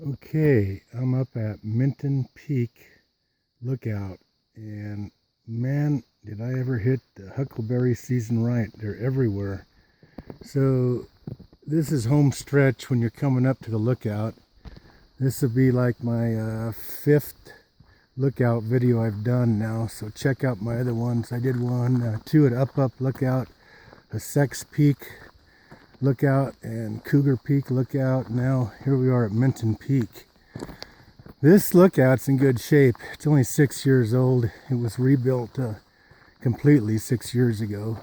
Okay, I'm up at Minton Peak Lookout, and man, did I ever hit the huckleberry season right. They're everywhere. So this is home stretch when you're coming up to the lookout. This will be like my fifth lookout video I've done now, so check out my other ones. I did two at Up Lookout, a Sex Peak Lookout, and Cougar Peak Lookout. Now here we are at Minton Peak. This lookout's in good shape. It's only 6 years old. It was rebuilt completely 6 years ago,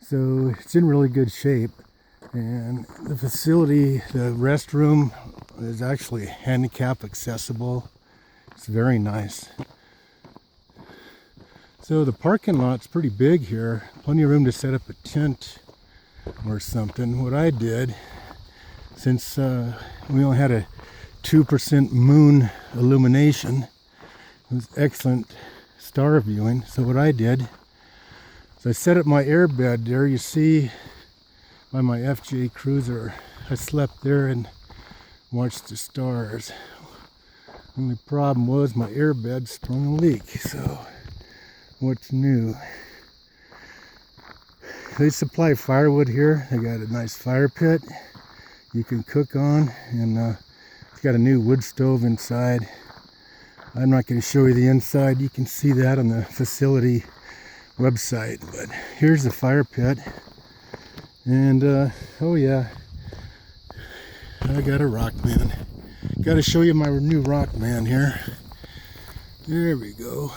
so it's in really good shape. And the facility, the restroom, is actually handicap accessible. It's very nice. So the parking lot's pretty big here. Plenty of room to set up a tent or something. What I did, since we only had a 2% moon illumination, it was excellent star viewing. So what I did is I set up my airbed there. You see by my FJ Cruiser, I slept there and watched the stars. Only problem was my airbed sprung a leak. So what's new? They supply firewood here. They got a nice fire pit you can cook on, and it's got a new wood stove inside. I'm not going to show you the inside. You can see that on the facility website. But here's the fire pit. And oh yeah, I got a Rockman. Got to show you my new Rockman here. There we go.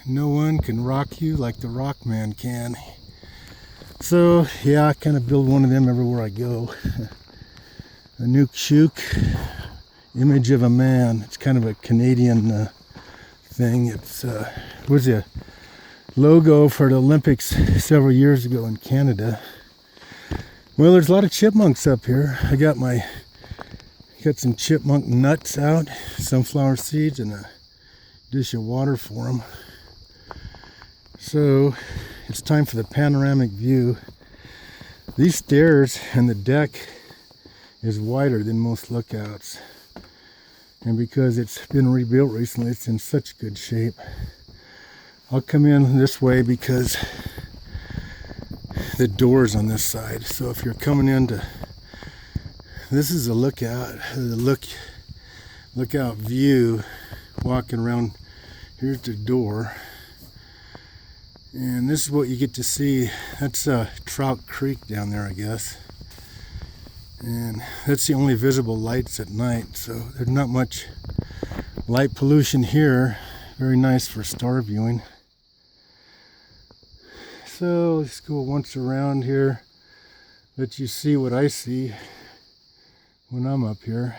No one can rock you like the Rockman can. So yeah, I kind of build one of them everywhere I go. A Nuke Shook image of a man. It's kind of a Canadian thing. It's was a logo for the Olympics several years ago in Canada. Well, there's a lot of chipmunks up here. I got some chipmunk nuts out, sunflower seeds, and a dish of water for them. So it's time for the panoramic view. These stairs and the deck is wider than most lookouts, and because it's been rebuilt recently, it's in such good shape. I'll come in this way because the door's on this side. So if you're coming into, this is a lookout, lookout view, walking around. Here's the door, and this is what you get to see. That's Trout Creek down there, I guess, and that's the only visible lights at night, so there's not much light pollution here. Very nice for star viewing. So let's go once around here, let you see what I see when I'm up here.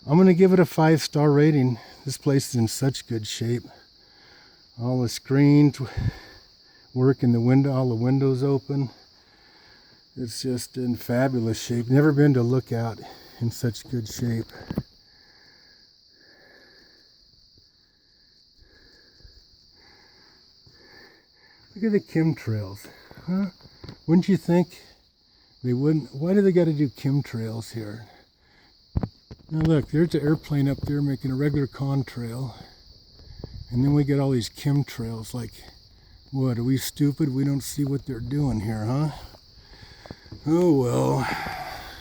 I'm going to give it a 5-star rating. This place is in such good shape. All the screens work in the window, all the windows open. It's just in fabulous shape. Never been to Lookout in such good shape. Look at the chemtrails, huh? Wouldn't you think they wouldn't? Why do they got to do chemtrails here? Now look, there's an airplane up there making a regular contrail, and then we get all these chemtrails. Like, what, are we stupid? We don't see what they're doing here, huh? Oh well,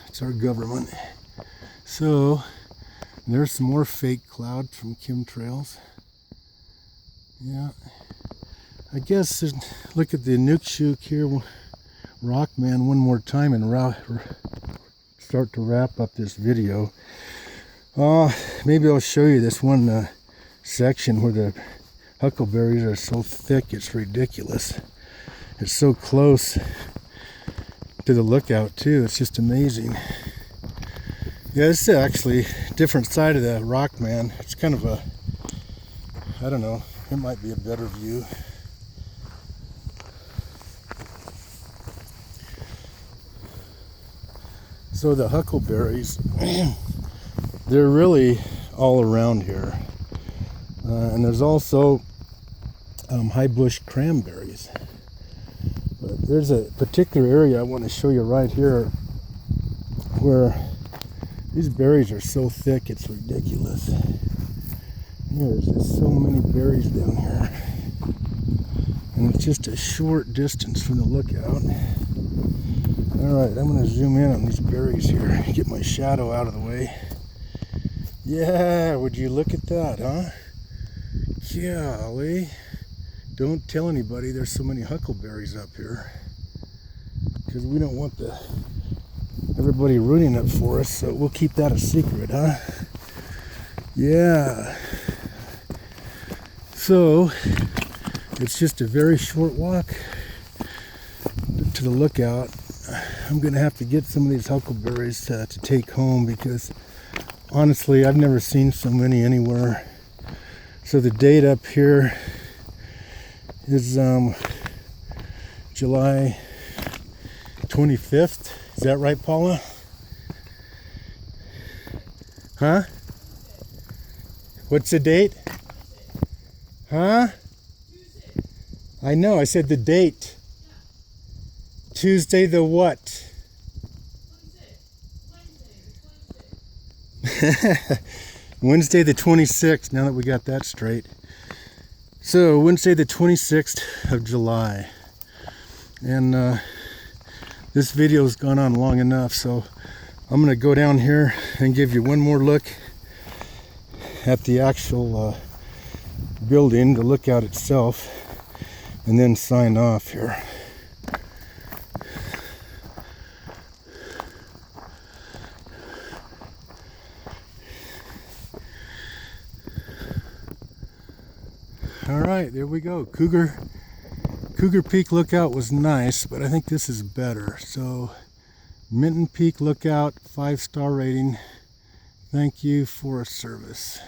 it's our government. So there's some more fake clouds from chemtrails. Yeah. I guess, look at the Nuke Shook here, Rockman, one more time, and start to wrap up this video. Maybe I'll show you this one section where the huckleberries are so thick it's ridiculous. It's so close to the lookout too, it's just amazing. Yeah, this is actually a different side of the Rockman. It's kind of a, I don't know, it might be a better view. So the huckleberries, they're really all around here. And there's also high bush cranberries. But there's a particular area I want to show you right here where These berries are so thick, it's ridiculous. There's just so many berries down here. And it's just a short distance from the lookout. Alright, I'm going to zoom in on these berries here. Get my shadow out of the way. Yeah, would you look at that, huh? Golly. Don't tell anybody there's so many huckleberries up here. Because we don't want everybody rooting it for us, so we'll keep that a secret, huh? Yeah. So, it's just a very short walk to the lookout. I'm going to have to get some of these huckleberries to take home because honestly, I've never seen so many anywhere. So the date up here is July 25th. Is that right, Paula? Huh? What's the date? Huh? I know, I said the date. Tuesday the what? Wednesday the 26th, now that we got that straight. So, Wednesday the 26th of July. And this video's gone on long enough, so I'm going to go down here and give you one more look at the actual building, the lookout itself, and then sign off here. All right, there we go. Cougar Peak Lookout was nice, but I think this is better. So, Minton Peak Lookout, 5-star rating. Thank you for service.